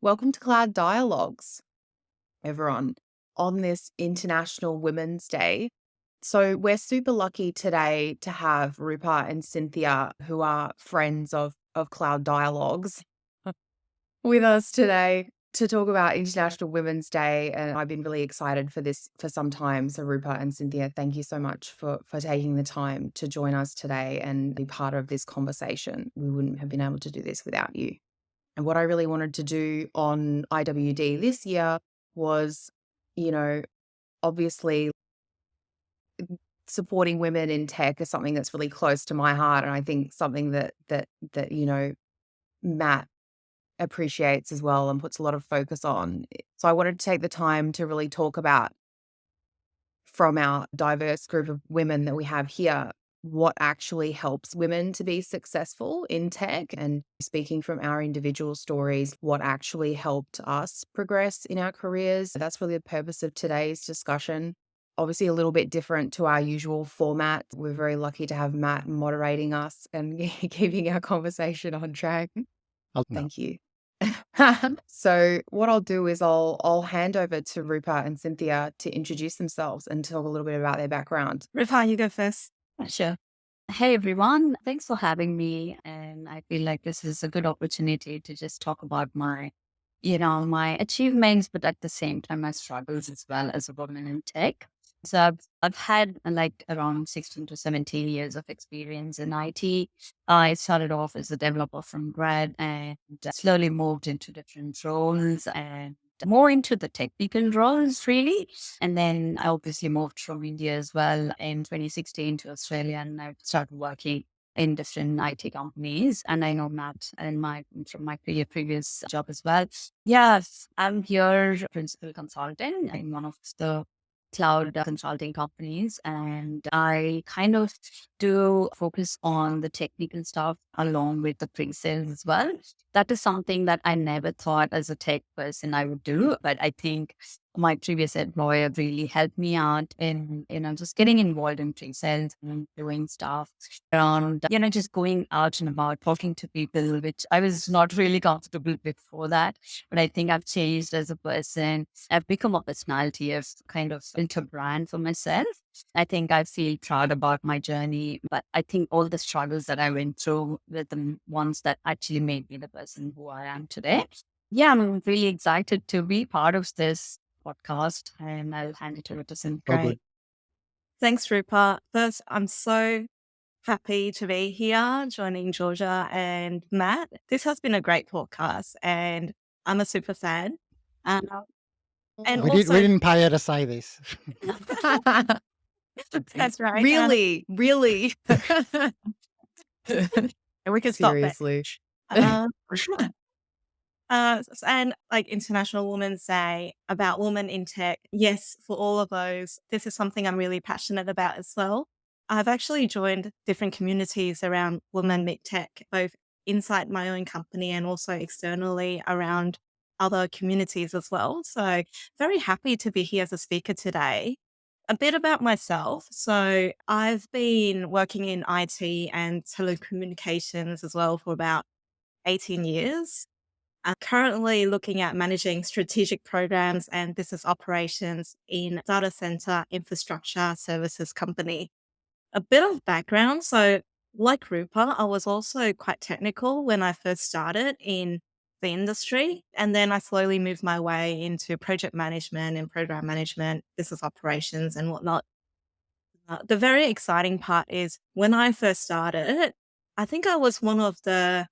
Welcome to Cloud Dialogues, everyone, on this International Women's Day. So, we're super lucky today to have Roopa and Cynthia, who are friends of Cloud Dialogues, with us today to talk about International Women's Day. And I've been really excited for this for some time. So, Roopa and Cynthia, thank you so much for taking the time to join us today and be part of this conversation. We wouldn't have been able to do this without you. And what I really wanted to do on IWD this year was, you know, obviously supporting women in tech is something that's really close to my heart. And I think something that Matt appreciates as well and puts a lot of focus on. So I wanted to take the time to really talk about, from our diverse group of women that we have here, what actually helps women to be successful in tech, and speaking from our individual stories, what actually helped us progress in our careers. That's really the purpose of today's discussion. Obviously, a little bit different to our usual format. We're very lucky to have Matt moderating us and keeping our conversation on track. No. Thank you. So what I'll do is I'll hand over to Rupa and Cynthia to introduce themselves and talk a little bit about their background. Roopa, you go first. Sure. Hey everyone, thanks for having me. And I feel like this is a good opportunity to just talk about my achievements, but at the same time, my struggles as well as a woman in tech. So I've had like around 16 to 17 years of experience in IT. I started off as a developer from grad and slowly moved into different roles and more into the technical roles, really. And then I obviously moved from India as well in 2016 to Australia, and I started working in different IT companies. And I know Matt and from my previous job as well. Yes, I'm here principal consultant in one of the cloud consulting companies, and I kind of do focus on the technical stuff along with the pre-sales as well. That is something that I never thought as a tech person I would do, but I think my previous employer really helped me out in, just getting involved in pre-sales and doing stuff around, just going out and about, talking to people, which I was not really comfortable before that. But I think I've changed as a person. I've become a personality. I've kind of built a brand for myself. I think I feel proud about my journey, but I think all the struggles that I went through were the ones that actually made me the person who I am today. Yeah, I'm really excited to be part of this podcast, and I'll hand it over to Cynthia. All Great. good. Thanks, Roopa. First, I'm so happy to be here joining Georgia and Matt. This has been a great podcast, and I'm a super fan. And We didn't pay her to say this. That's right. Really? And we can stop there. Seriously. And like International Women's Day about women in tech. Yes, for all of those, this is something I'm really passionate about as well. I've actually joined different communities around women in tech, both inside my own company and also externally around other communities as well. So very happy to be here as a speaker today. A bit about myself. So I've been working in IT and telecommunications as well for about 18 years. I'm currently looking at managing strategic programs and business operations in a data center infrastructure services company. A bit of background. So, like Rupa, I was also quite technical when I first started in the industry. And then I slowly moved my way into project management and program management, business operations, and whatnot. The very exciting part is when I first started, I think I was one of the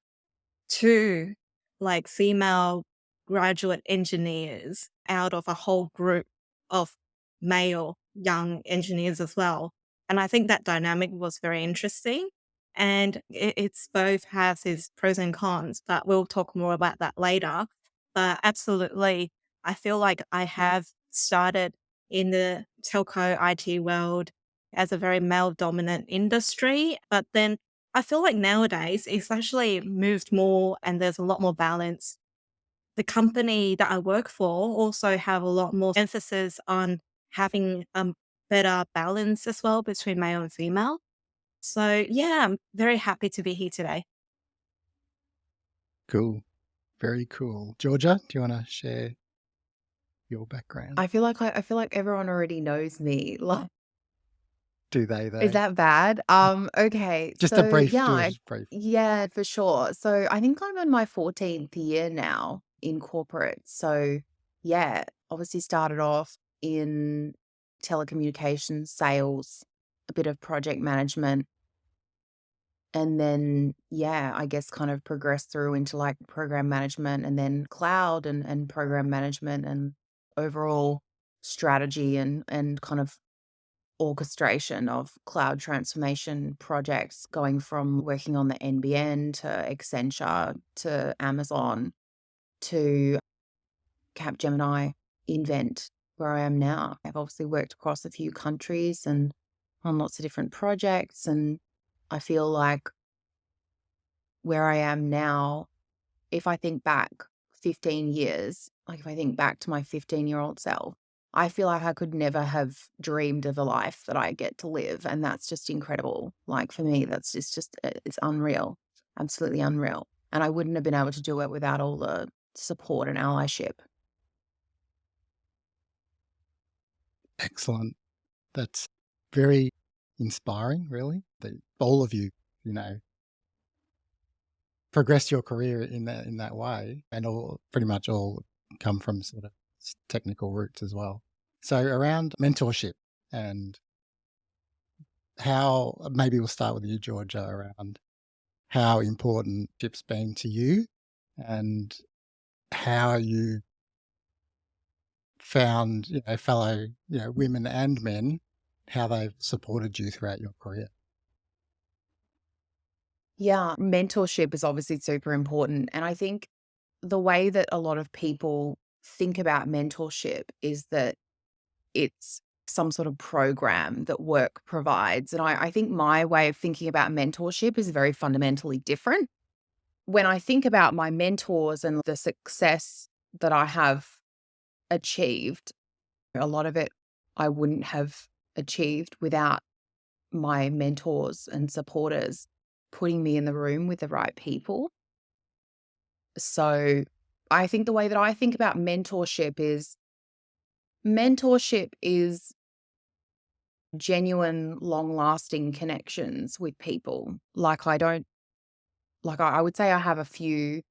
two like female graduate engineers out of a whole group of male young engineers as well. And I think that dynamic was very interesting. And it's both has its pros and cons, but we'll talk more about that later. But absolutely, I feel like I have started in the telco IT world as a very male dominant industry, but then I feel like nowadays it's actually moved more and there's a lot more balance. The company that I work for also have a lot more emphasis on having a better balance as well between male and female. So yeah, I'm very happy to be here today. Cool. Very cool. Georgia, do you want to share your background? I feel like everyone already knows me. Like, Do they is though? that bad? Okay. Just a So brief, yeah, do a brief. yeah, for sure. So I think I'm in my 14th year now in corporate. So yeah, obviously started off in telecommunications, sales, a bit of project management, and then yeah, I guess kind of progressed through into like program management and then cloud and program management and overall strategy and kind of orchestration of cloud transformation projects, going from working on the NBN to Accenture to Amazon to Capgemini, Invent, where I am now. I've obviously worked across a few countries and on lots of different projects. And I feel like where I am now, if I think back 15 years, like if I think back to my 15-year-old self, I feel like I could never have dreamed of the life that I get to live. And that's just incredible. Like for me, it's unreal, absolutely unreal. And I wouldn't have been able to do it without all the support and allyship. Excellent. That's very inspiring, really. That all of you, you know, progress your career in that way, and all pretty much all come from sort of technical roots as well. So around mentorship and how, maybe we'll start with you, Georgia, around how important it's been to you and how you found, you know, fellow, you know, women and men, how they've supported you throughout your career. Yeah, mentorship is obviously super important. And I think the way that a lot of people think about mentorship is that it's some sort of program that work provides. And I think my way of thinking about mentorship is very fundamentally different. When I think about my mentors and the success that I have achieved, a lot of it I wouldn't have achieved without my mentors and supporters putting me in the room with the right people. So I think the way that I think about mentorship is genuine, long lasting connections with people. Like I would say I have a few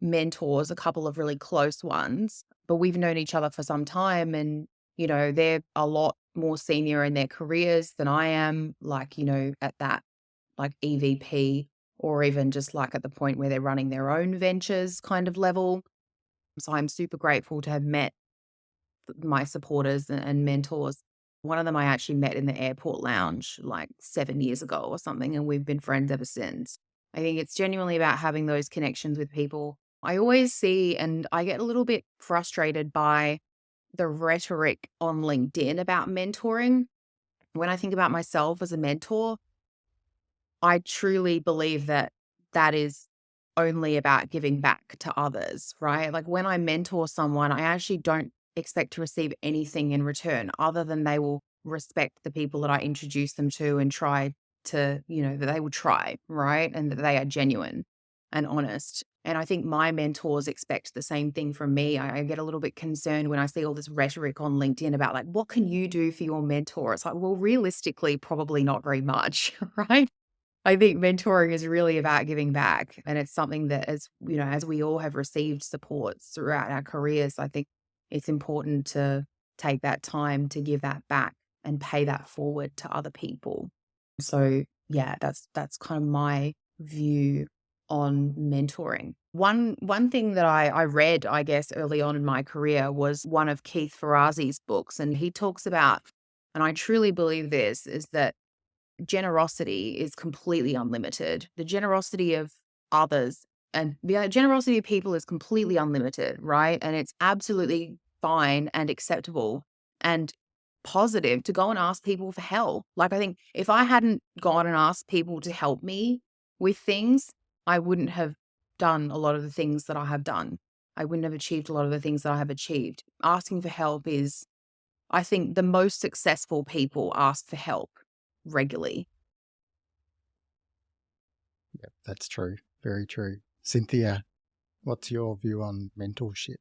mentors, a couple of really close ones, but we've known each other for some time and, you know, they're a lot more senior in their careers than I am, like, you know, at that like EVP or even just like at the point where they're running their own ventures kind of level. So I'm super grateful to have met my supporters and mentors. One of them I actually met in the airport lounge like 7 years ago or something, and we've been friends ever since. I think it's genuinely about having those connections with people. I always see, and I get a little bit frustrated by the rhetoric on LinkedIn about mentoring. When I think about myself as a mentor, I truly believe that that is only about giving back to others, right? Like when I mentor someone, I actually don't expect to receive anything in return other than they will respect the people that I introduce them to and try to, you know, that they will try, right? And that they are genuine and honest. And I think my mentors expect the same thing from me. I get a little bit concerned when I see all this rhetoric on LinkedIn about like, what can you do for your mentor? It's like, well, realistically, probably not very much, right? I think mentoring is really about giving back. And it's something that, as you know, as we all have received supports throughout our careers, I think it's important to take that time to give that back and pay that forward to other people. So yeah, that's kind of my view on mentoring. One thing that I read, I guess, early on in my career was one of Keith Ferrazzi's books. And he talks about, and I truly believe this, is that generosity is completely unlimited. The generosity of others and the generosity of people is completely unlimited, right? And it's absolutely fine and acceptable and positive to go and ask people for help. Like, I think if I hadn't gone and asked people to help me with things, I wouldn't have done a lot of the things that I have done. I wouldn't have achieved a lot of the things that I have achieved. Asking for help is, I think, the most successful people ask for help regularly. Yep, that's true. Very true. Cynthia, What's your view on mentorship?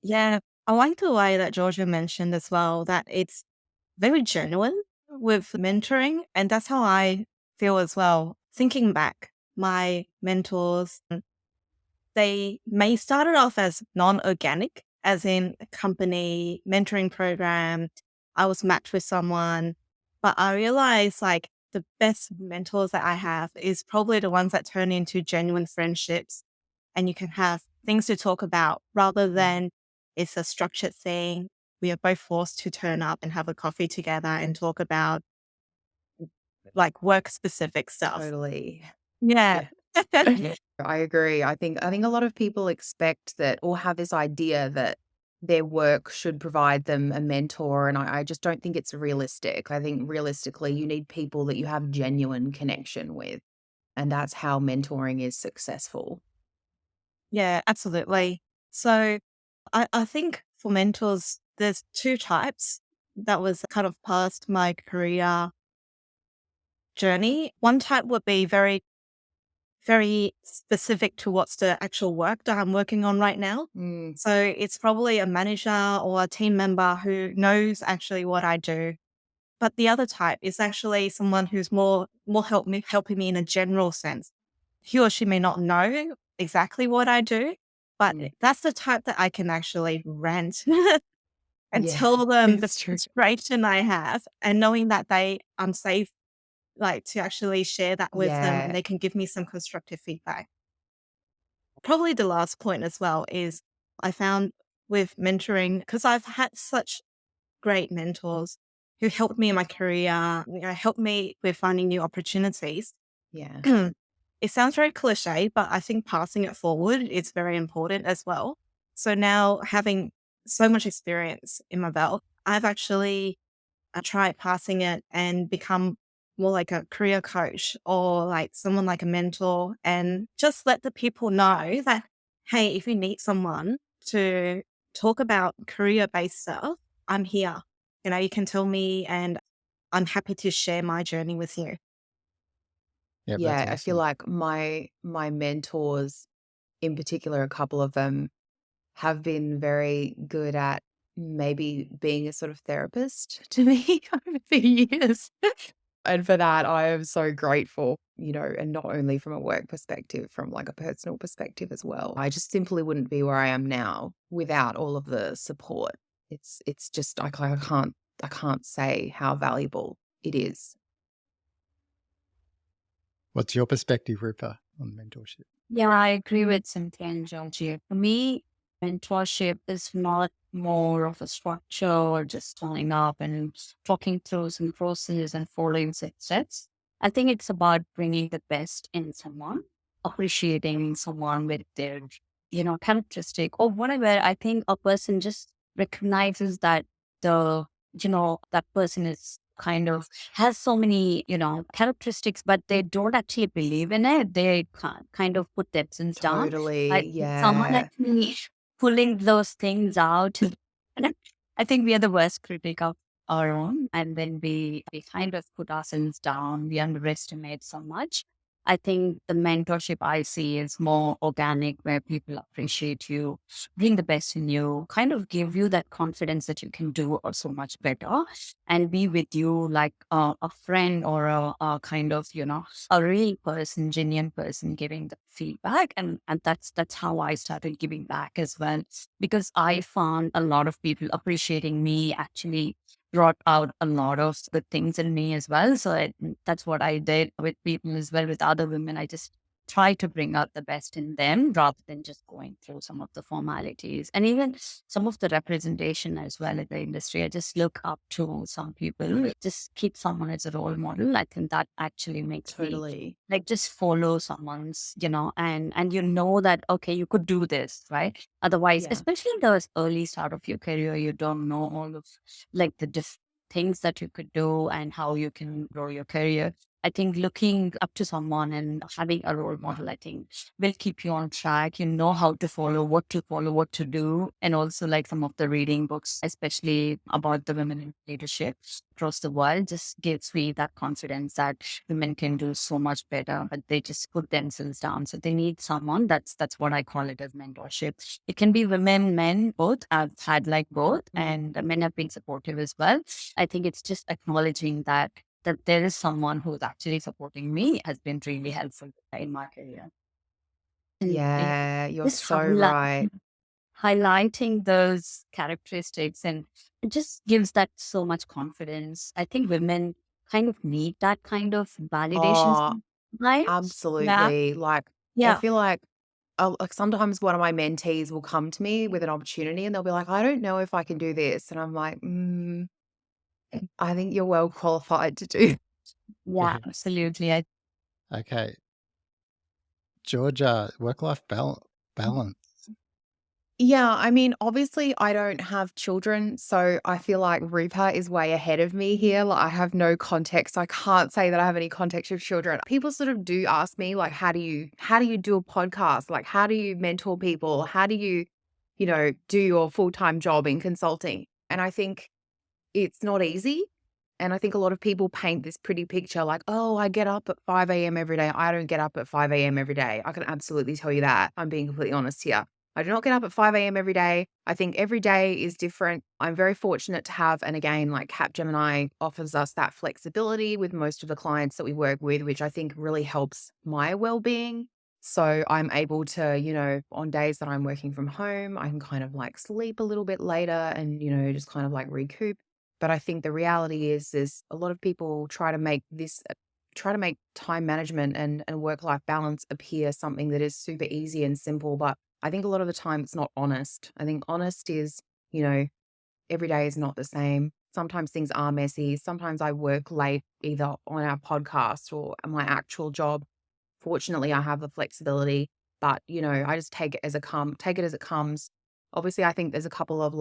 Yeah, I like the way that Georgia mentioned as well that it's very genuine with mentoring. And that's how I feel as well. Thinking back, my mentors, they may started off as non-organic, as in a company mentoring program. I was matched with someone, but I realized like the best mentors that I have is probably the ones that turn into genuine friendships and you can have things to talk about rather than it's a structured thing. We are both forced to turn up and have a coffee together and talk about like work specific stuff. Totally. Yeah. Yeah. I agree. I think a lot of people expect that or have this idea that their work should provide them a mentor, and I just don't think it's realistic. I think realistically, you need people that you have genuine connection with, and that's how mentoring is successful. Yeah, absolutely. So I think for mentors, there's two types that was kind of past my career journey. One type would be very, very specific to what's the actual work that I'm working on right now. Mm, So it's probably a manager or a team member who knows actually what I do. But the other type is actually someone who's more helping me in a general sense. He or she may not know exactly what I do, but mm. that's the type that I can actually rant and Yeah, tell them the it's true. frustration I have and knowing that I'm safe, like to actually share that with them and Yeah, they can give me some constructive feedback. Probably the last point as well is I found with mentoring, because I've had such great mentors who helped me in my career, helped me with finding new opportunities. yeah, It sounds very cliche, but I think passing it forward is very important as well. So now having so much experience in my belt, I've actually tried passing it and become more like a career coach or like someone like a mentor and just let the people know that, hey, if you need someone to talk about career based stuff, I'm here. You can tell me and I'm happy to share my journey with you. Yep, that's yeah. I feel awesome. like my mentors, in particular, a couple of them have been very good at maybe being a sort of therapist to me over the years. And for that, I am so grateful, and not only from a work perspective, from like a personal perspective as well. I just simply wouldn't be where I am now without all of the support. It's just I can't say how valuable it is. What's your perspective, Roopa, on mentorship? Yeah, I agree with Cynthia and Georgie. For me, mentorship is not more of a structure or just showing up and talking through some process and following set steps. I think it's about bringing the best in someone, appreciating someone with their, characteristic or whatever. I think a person just recognizes that that person is kind of has so many, characteristics, but they don't actually believe in it. They kind of put themselves down. Totally. Like someone Yeah. actually pulling those things out. And I think we are the worst critic of our own. And then we kind of put ourselves down. We underestimate so much. I think the mentorship I see is more organic, where people appreciate you, bring the best in you, kind of give you that confidence that you can do also much better and be with you like a friend or a kind of, a real person, genuine person giving the feedback. And that's how I started giving back as well, because I found a lot of people appreciating me actually brought out a lot of good things in me as well. So that's what I did with people as well, with other women. I just try to bring out the best in them rather than just going through some of the formalities and even some of the representation as well in the industry. I just look up to some people, just keep someone as a role model. I think that actually makes me Totally. like just follow someone's, and that, okay, you could do this, right? Otherwise, Yeah. especially in the early start of your career, you don't know all of like the things that you could do and how you can grow your career. I think looking up to someone and having a role model, I think will keep you on track. You know how to follow, what to do. And also like some of the reading books, especially about the women in leadership across the world, just gives me that confidence that women can do so much better, but they just put themselves down. So they need someone. That's what I call it as mentorship. It can be women, men, both. I've had like both, and men have been supportive as well. I think it's just acknowledging that there is someone who's actually supporting me has been really helpful in my career. And Yeah, you're just so right. highlighting those characteristics, and it just gives that so much confidence. I think women kind of need that kind of validation Oh, sometimes. Yeah. absolutely. Like, I Yeah. feel like sometimes one of my mentees will come to me with an opportunity and they'll be like, I don't know if I can do this. And I'm like, I think you're well qualified to do. Yeah, absolutely. I Okay. Georgia, work-life balance. Yeah, I mean, obviously, I don't have children, so I feel like Roopa is way ahead of me here. Like, I have no context. I can't say that I have any context with children. People sort of do ask me, like, how do you do a podcast? Like, how do you mentor people? How do you, do your full-time job in consulting? And I think it's not easy. And I think a lot of people paint this pretty picture like, oh, I get up at 5 a.m. every day. I don't get up at 5 a.m. every day. I can absolutely tell you that. I'm being completely honest here. I do not get up at 5 a.m. every day. I think every day is different. I'm very fortunate to have, and again, like Capgemini offers us that flexibility with most of the clients that we work with, which I think really helps my well-being. So I'm able to, on days that I'm working from home, I can kind of like sleep a little bit later and, just kind of like recoup. But I think the reality is a lot of people try to make time management and work-life balance appear something that is super easy and simple. But I think a lot of the time it's not honest. I think honest is, you know, every day is not the same. Sometimes things are messy. Sometimes I work late either on our podcast or my actual job. Fortunately, I have the flexibility, but I just take it as it comes. Obviously, I think there's a couple of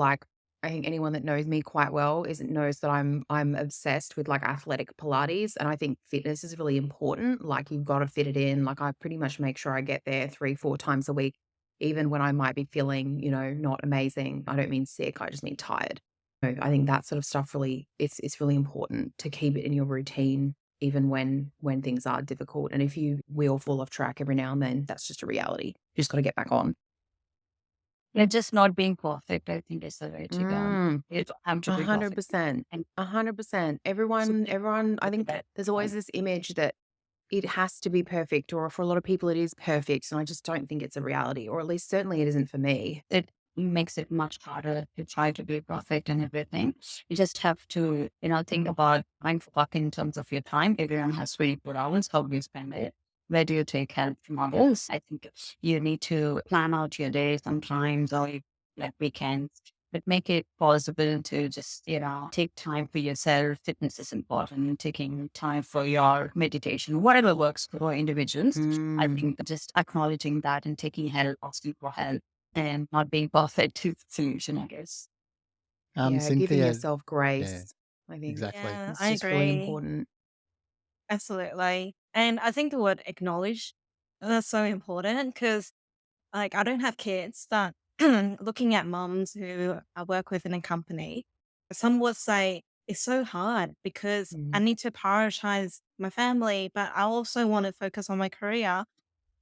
I think anyone that knows me quite well knows that I'm obsessed with like athletic Pilates, and I think fitness is really important. Like you've got to fit it in. Like I pretty much make sure I get there 3-4 times a week, even when I might be feeling, not amazing. I don't mean sick, I just mean tired. I think that sort of stuff really it's really important to keep it in your routine even when things are difficult. And if you will fall off track every now and then, that's just a reality. You just got to get back on. Yeah, just not being perfect, I think is the way to go. Mm, You don't have to be perfect. 100%. And 100%. so Everyone, I think there's always this image that it has to be perfect, or for a lot of people it is perfect. And I just don't think it's a reality, or at least certainly it isn't for me. it makes it much harder to try to be perfect and everything. You just have to, think about mindful work in terms of your time. Everyone has 24 hours. How do you spend it? Where do you take help from others? I think you need to plan out your day sometimes, or like weekends, but make it possible to just, take time for yourself. Fitness is important. Taking time for your meditation, whatever works for individuals. I Mm, think just acknowledging that and taking help, asking for help, and not being perfect is the solution, I guess. yeah, giving Cynthia, yourself yeah, grace, I think exactly. Yeah, it's I just really agree. important. Absolutely. And I think the word acknowledge is so important because, like, I don't have kids, but looking at moms who I work with in a company, some would say it's so hard because I Mm, need to prioritize my family, but I also want to focus on my career.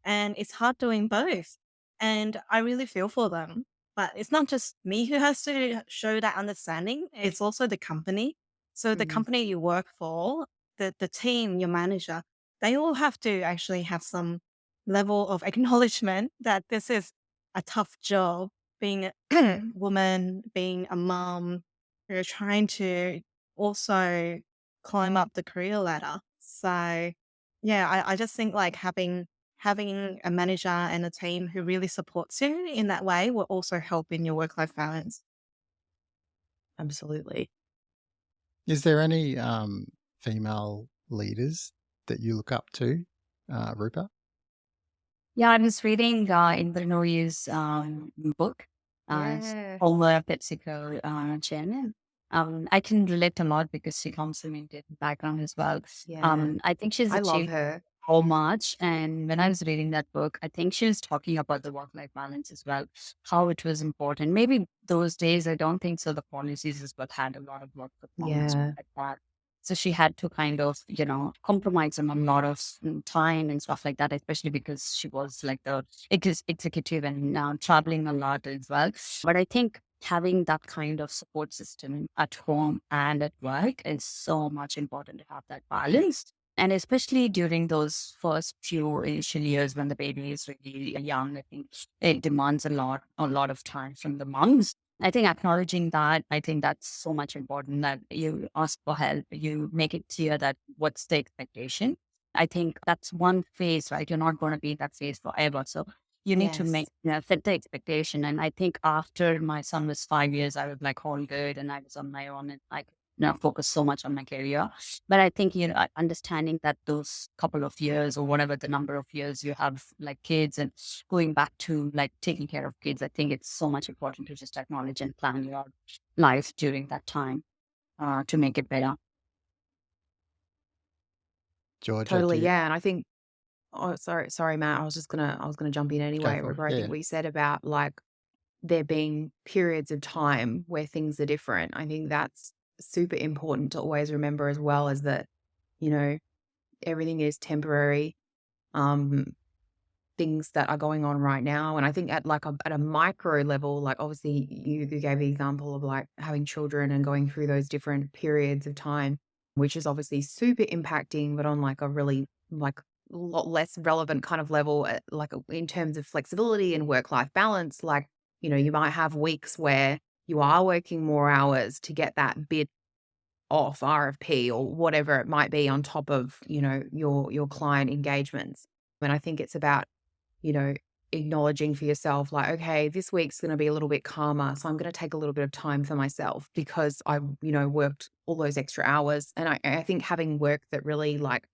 And it's hard doing both. And I really feel for them. But it's not just me who has to show that understanding, it's also the company. So the mhm, company you work for, the team, your manager, they all have to actually have some level of acknowledgement that this is a tough job being a woman, being a mom, you're trying to also climb up the career ladder. So yeah, I just think like having a manager and a team who really supports you in that way will also help in your work-life balance. absolutely. Is there any female leaders that you look up to, Rupa? Yeah, I was reading in the Norie's book, Yeah. former PepsiCo chairman. I can relate a lot because she comes from Indian background as well. Yeah. I think she's I love achieved her. so much. And when I was reading that book, I think she was talking about the work-life balance as well, how it was important. Maybe those days, I don't think so. The policies is what had a lot of work performance Yeah. like that. So she had to kind of, compromise on a lot of time and stuff like that, especially because she was like the executive and traveling a lot as well. But I think having that kind of support system at home and at work is so much important to have that balance. And especially during those first few initial years when the baby is really young, I think it demands a lot of time from the moms. I think acknowledging that, I think that's so much important that you ask for help, you make it clear that what's the expectation. I think that's one phase, right? You're not going to be in that phase forever. So you need to Yes. set the expectation. And I think after my son was 5 years, I was like all good and I was on my own and I could focus so much on my career. But I think, understanding that those couple of years or whatever the number of years you have like kids and going back to like taking care of kids, I think it's so much important to just acknowledge and plan your life during that time to make it better. Georgia, do Totally. you Yeah. And I think, oh, sorry, Matt. I was gonna jump in go anyway. for it? Roopa, I think Yeah. what you said about like there being periods of time where things are different. I think that's super important to always remember as well, as that, you know, everything is temporary. Um, things that are going on right now. And I think at like at a micro level, like obviously you gave the example of like having children and going through those different periods of time, which is obviously super impacting, but on like a really like a lot less relevant kind of level, like in terms of flexibility and work-life balance. Like, you might have weeks where you are working more hours to get that bit off RFP or whatever it might be on top of, your client engagements. And I think it's about, you know, acknowledging for yourself, like, okay, this week's going to be a little bit calmer. So I'm going to take a little bit of time for myself because I, worked all those extra hours. And I think having work that really like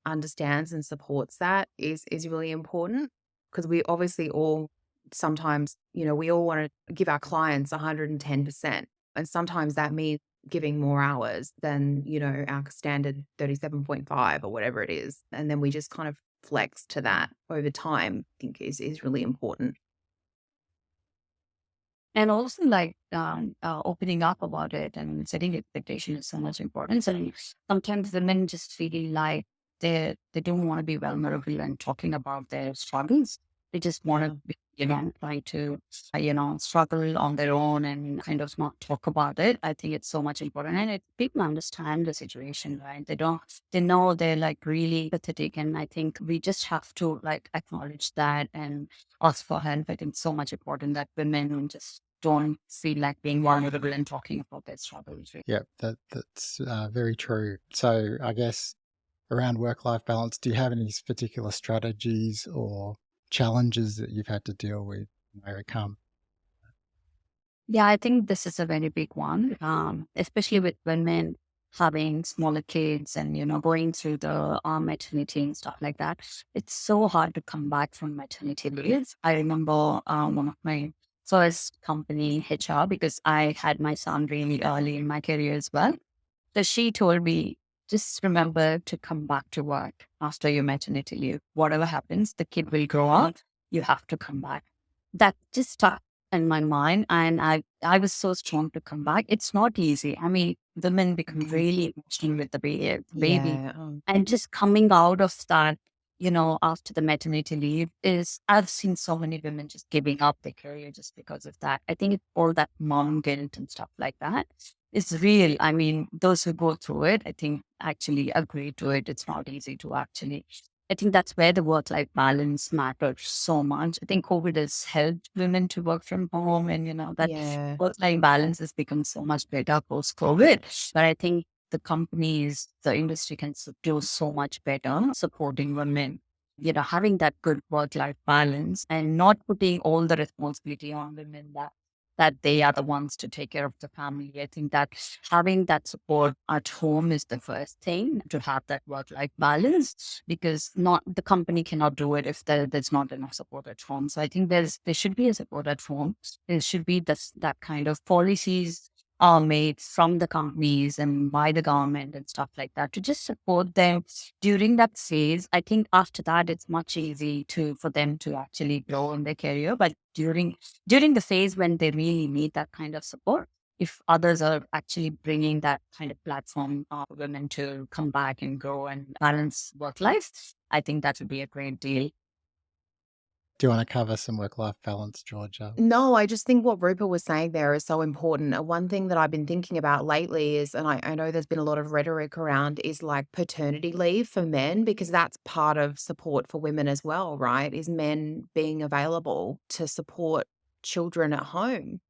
understands and supports that is really important, because we obviously all sometimes, we all want to give our clients 110%. And sometimes that means giving more hours than, our standard 37.5 or whatever it is. And then we just kind of flex to that over time, I think is really important. And also like opening up about it and setting expectation is so much important. And sometimes women just feel like they don't want to be vulnerable and talking about their struggles. They just want Yeah. to be, try to struggle on their own and kind of not talk about it. I think it's so much important. And people understand the situation, right? They know they're like really pathetic. And I think we just have to like acknowledge that and ask for help. I think it's so much important that women just don't feel like being vulnerable and talking about their struggles. Yeah, that's very true. So I guess around work-life balance, do you have any particular strategies or challenges that you've had to deal with and overcome? Yeah, I think this is a very big one, especially with women having smaller kids and, going through the maternity and stuff like that. It's so hard to come back from maternity leave. I remember one of my first company HR, because I had my son really early in my career as well. So she told me, just remember to come back to work after your maternity leave. Whatever happens, the kid will grow up. You have to come back. That just stuck in my mind. And I was so strong to come back. It's not easy. I mean, women become really emotional with the baby. Yeah. And just coming out of that, after the maternity leave I've seen so many women just giving up their career just because of that. I think it's all that mom guilt and stuff like that. It's real. I mean, those who go through it, I think actually agree to it. It's not easy to actually. I think that's where the work-life balance matters so much. I think COVID has helped women to work from home and, that Yeah. work-life balance has become so much better post-COVID. But I think the companies, the industry can do so much better supporting women, having that good work-life balance and not putting all the responsibility on women that they are the ones to take care of the family. I think that having that support at home is the first thing to have that work-life balance, because not the company cannot do it if there's not enough support at home. So I think there should be a support at home. There should be that kind of policies are made from the companies and by the government and stuff like that to just support them during that phase. I think after that, it's much easy for them to actually grow in their career. But during the phase when they really need that kind of support, if others are actually bringing that kind of platform for women to come back and grow and balance work life, I think that would be a great deal. Do you want to cover some work-life balance, Georgia? No, I just think what Roopa was saying there is so important. One thing that I've been thinking about lately is, and I know there's been a lot of rhetoric around, is like paternity leave for men, because that's part of support for women as well, right? Is men being available to support children at home.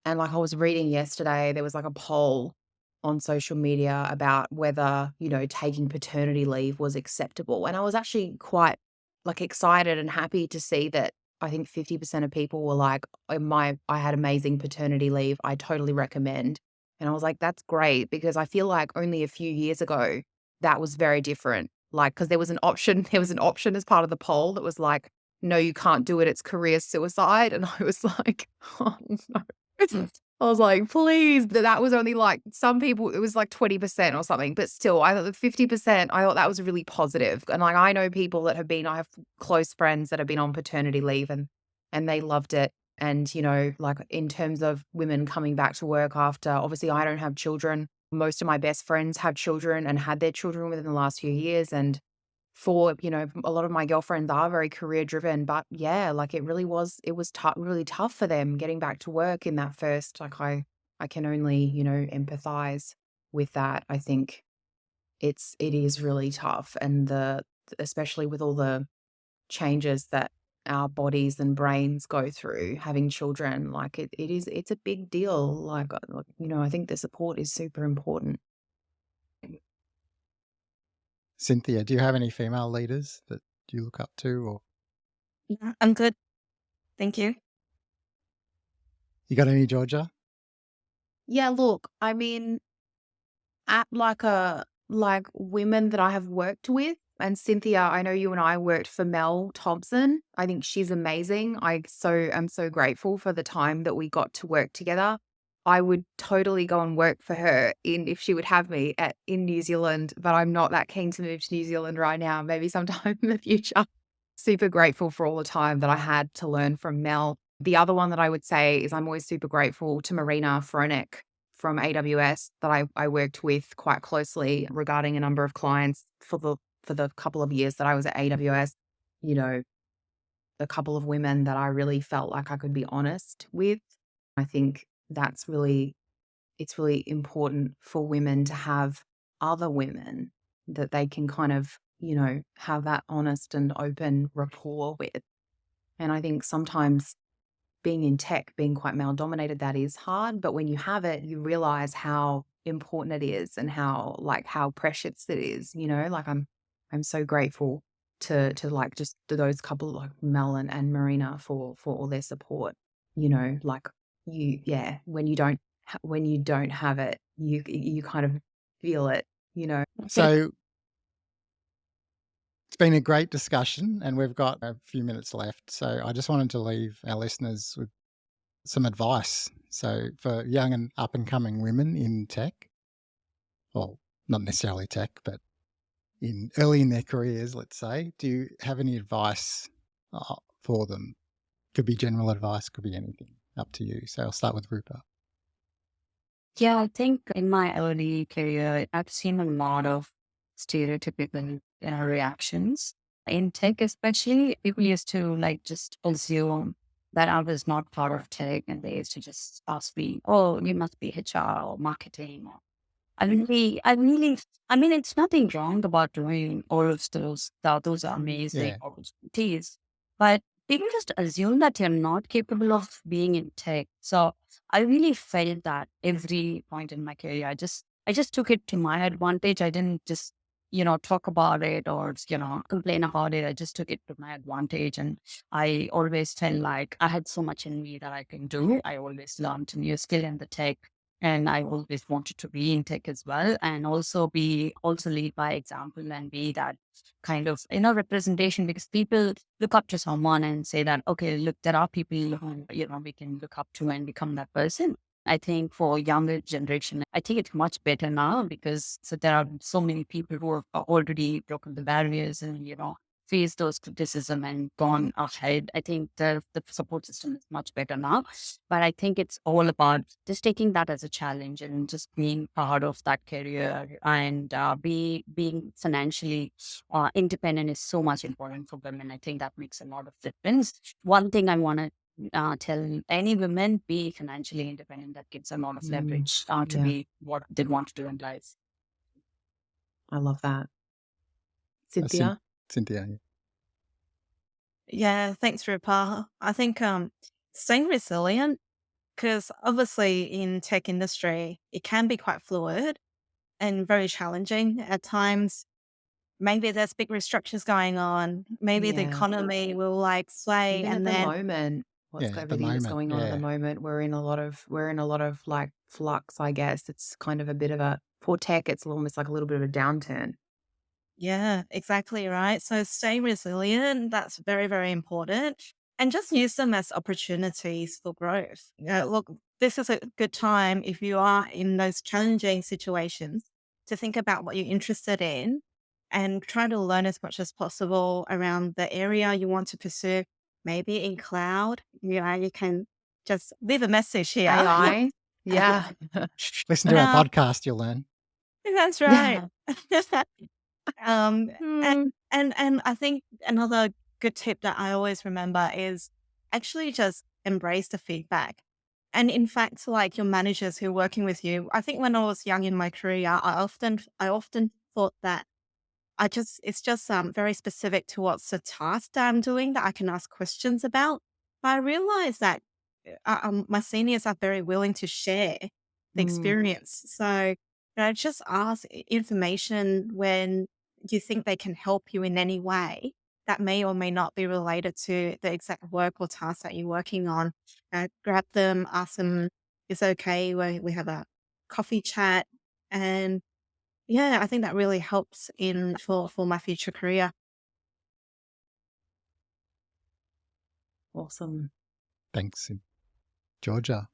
And like I was reading yesterday, there was like a poll on social media about whether, taking paternity leave was acceptable. And I was actually quite like excited and happy to see that I think 50% of people were like, I had amazing paternity leave. I totally recommend. And I was like, that's great, because I feel like only a few years ago, that was very different. Like, because there was an option, as part of the poll that was like, no, you can't do it. It's career suicide. And I was like, oh no. I was like, please. But that was only like some people, it was like 20% or something. But still, I thought the 50%, I thought that was really positive. And like, I know people that I have close friends that have been on paternity leave and they loved it. And, like in terms of women coming back to work after, obviously I don't have children. Most of my best friends have children and had their children within the last few years. And for, a lot of my girlfriends are very career driven, but yeah, like it was really tough for them getting back to work in that first, like I can only, empathize with that. I think it is really tough. And especially with all the changes that our bodies and brains go through having children, like it's a big deal. Like, I think the support is super important. Cynthia, do you have any female leaders that you look up to, or Yeah, I'm good. Thank you. you got any, Georgia? Yeah, look, I mean, at like women that I have worked with, and Cynthia, I know you and I worked for Mel Thompson. I think she's amazing. I'm so grateful for the time that we got to work together. I would totally go and work for her if she would have me in New Zealand, but I'm not that keen to move to New Zealand right now. Maybe sometime in the future. Super grateful for all the time that I had to learn from Mel. The other one that I would say is I'm always super grateful to Marina Fronek from AWS that I worked with quite closely regarding a number of clients for the couple of years that I was at AWS. A couple of women that I really felt like I could be honest with. I think it's really important for women to have other women that they can kind of, have that honest and open rapport with. And I think sometimes being in tech, being quite male dominated, that is hard. But when you have it, you realize how important it is and how precious it is, like I'm so grateful to like just to those couple like Mel and Marina for all their support, like when you don't have it, you kind of feel it, So it's been a great discussion, and we've got a few minutes left. So I just wanted to leave our listeners with some advice. So for young and up and coming women in tech, well, not necessarily tech, but early in their careers, let's say, do you have any advice for them? Could be general advice, could be anything, up to you. So I'll start with Roopa. Yeah, I think in my early career, I've seen a lot of stereotypical reactions. In tech, especially, people used to like just assume that I was not part of tech, and they used to just ask me, "Oh, you must be HR or marketing." I mean, it's nothing wrong about doing all of those. Those are amazing Yeah. opportunities, but people just assume that you're not capable of being in tech. So I really felt that every point in my career. I just took it to my advantage. I didn't just, talk about it or, complain about it. I just took it to my advantage. And I always felt like I had so much in me that I can do. I always learned a new skill in the tech. And I always wanted to be in tech as well, and also lead by example and be that kind of, representation, because people look up to someone and say that, okay, look, there are people who, we can look up to and become that person. I think for younger generation, I think it's much better now because so there are so many people who have already broken the barriers and, faced those criticism and gone ahead. I think the support system is much better now. But I think it's all about just taking that as a challenge and just being part of that career and being financially independent is so much important for women. I think that makes a lot of difference. One thing I want to tell any women, be financially independent. That gives a lot of Mm, leverage to yeah, be what they want to do in life. I love that. Cyn- Cynthia? Cynthia. Yeah. Yeah, thanks, Roopa. I think staying resilient, because obviously in tech industry, it can be quite fluid and very challenging at times. Maybe there's big restructures going on. Maybe the Yeah. economy will like sway Even at and the then moment, what's Yeah, at the everything that's moment. going on at the Yeah. moment, we're in a lot of like flux, I guess. It's kind of a bit of a for tech, it's almost like a little bit of a downturn. yeah, exactly right. So stay resilient. That's very, very important. And just use them as opportunities for growth. Look, this is a good time if you are in those challenging situations to think about what you're interested in and try to learn as much as possible around the area you want to pursue. Maybe in cloud, you can just leave a message here. AI? Yeah. Listen to our Um, podcast, you'll learn. that's right. Yeah. Um, and Mm, and I think another good tip that I always remember is actually just embrace the feedback. And in fact, like your managers who are working with you, I think when I was young in my career, I often thought that it's just very specific to what's the task that I'm doing that I can ask questions about. But I realized that my seniors are very willing to share the mm, experience. So just ask information when you think they can help you in any way that may or may not be related to the exact work or task that you're working on. Grab them, ask them, "Is it okay? We have a coffee chat?" And yeah, I think that really helps in for my future career. awesome. Thanks, Georgia.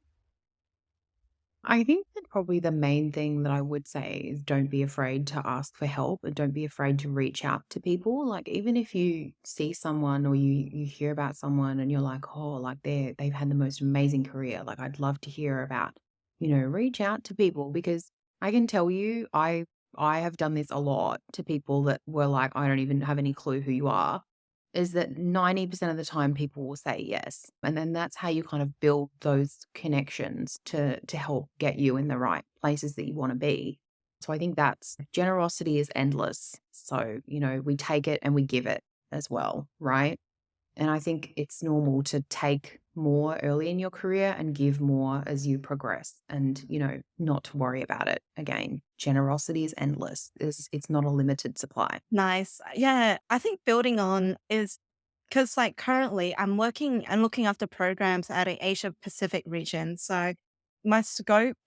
I think that probably the main thing that I would say is don't be afraid to ask for help and don't be afraid to reach out to people. Like even if you see someone or you hear about someone and you're like, oh, like they've had the most amazing career. Like I'd love to hear about, reach out to people because I can tell you I have done this a lot to people that were like, I don't even have any clue who you are is that 90% of the time people will say yes. And then that's how you kind of build those connections to help get you in the right places that you want to be. So I think that's generosity is endless. So, we take it and we give it as well, right? And I think it's normal to take more early in your career and give more as you progress and, not to worry about it. Again, generosity is endless. It's not a limited supply. Nice. Yeah, I think building on is because like currently I'm working and looking after programs at an Asia Pacific region. So my scope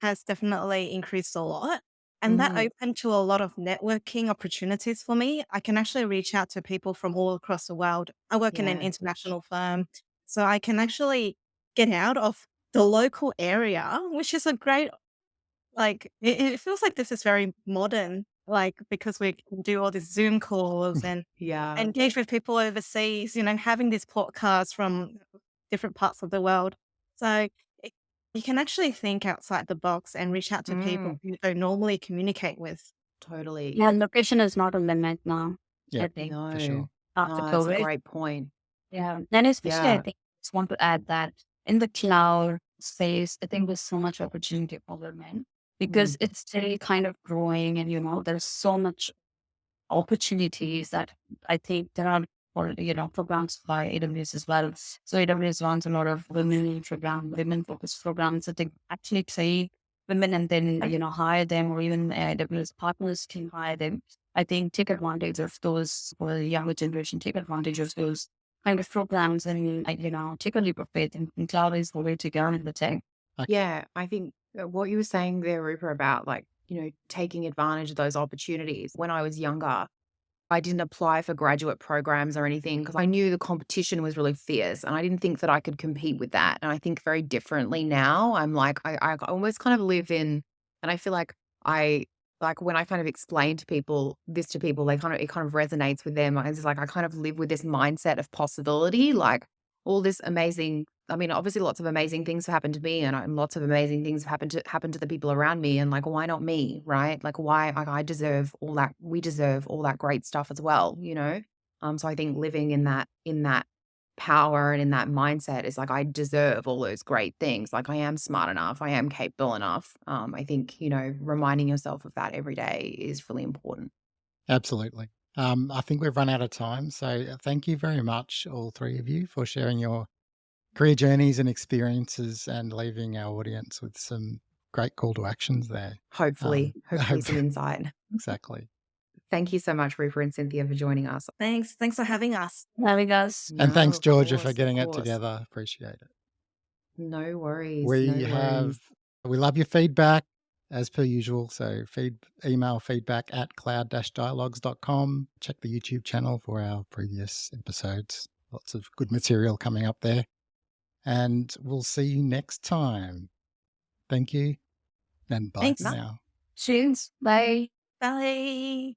has definitely increased a lot. And that Mm, opened to a lot of networking opportunities for me. I can actually reach out to people from all across the world. I work in an yeah. international firm. So I can actually get out of the local area, which is a great like, it feels like this is very modern, like, because we can do all these Zoom calls and Yeah. engage with people overseas, having these podcasts from different parts of the world. So it, you can actually think outside the box and reach out to people Mm, you don't normally communicate with. totally. Yeah, location is not a limit now, Yeah, I think, for No. sure. after No, that's a COVID. great point. Yeah. And especially, I Yeah. think I just want to add that in the cloud space, I think there's so much opportunity for women because Mm, it's still kind of growing and, there's so much opportunities that I think there are already, programs by AWS as well. So AWS runs a lot of women focused programs that they actually train women and then, hire them or even AWS partners can hire them. I think take advantage of those for the younger generation, take advantage of those kind of programs and, take a leap of faith and cloud is the way to go in the tech. yeah. I think what you were saying there, Rupert, about like, taking advantage of those opportunities. When I was younger, I didn't apply for graduate programs or anything because I knew the competition was really fierce and I didn't think that I could compete with that. And I think very differently now. I'm like, I almost kind of live in, and I feel like when I kind of explain to people this to people, it kind of resonates with them. It's like I kind of live with this mindset of possibility, like all this amazing. I mean, obviously, lots of amazing things have happened to me, and lots of amazing things have happened to the people around me. And like, why not me, right? Like, why? Like, I deserve all that. We deserve all that great stuff as well, you know. So I think living in that power and in that mindset is like I deserve all those great things. Like I am smart enough, I am capable enough. I think reminding yourself of that every day is really important. Absolutely. I think we've run out of time. So thank you very much, all three of you, for sharing your career journeys and experiences and leaving our audience with some great call to actions there. Hopefully some insight. Exactly. Thank you so much, Roopa and Cynthia, for joining us. Thanks for having us. Having us. And No, thanks, of Georgia, course, for of getting it course. together. Appreciate it. No worries. We No worries. love your feedback as per usual. So email feedback at cloud-dialogues.com. Check the YouTube channel for our previous episodes. Lots of good material coming up there. And we'll see you next time. Thank you. And bye Thanks. for now. Cheers. Bye. Bye.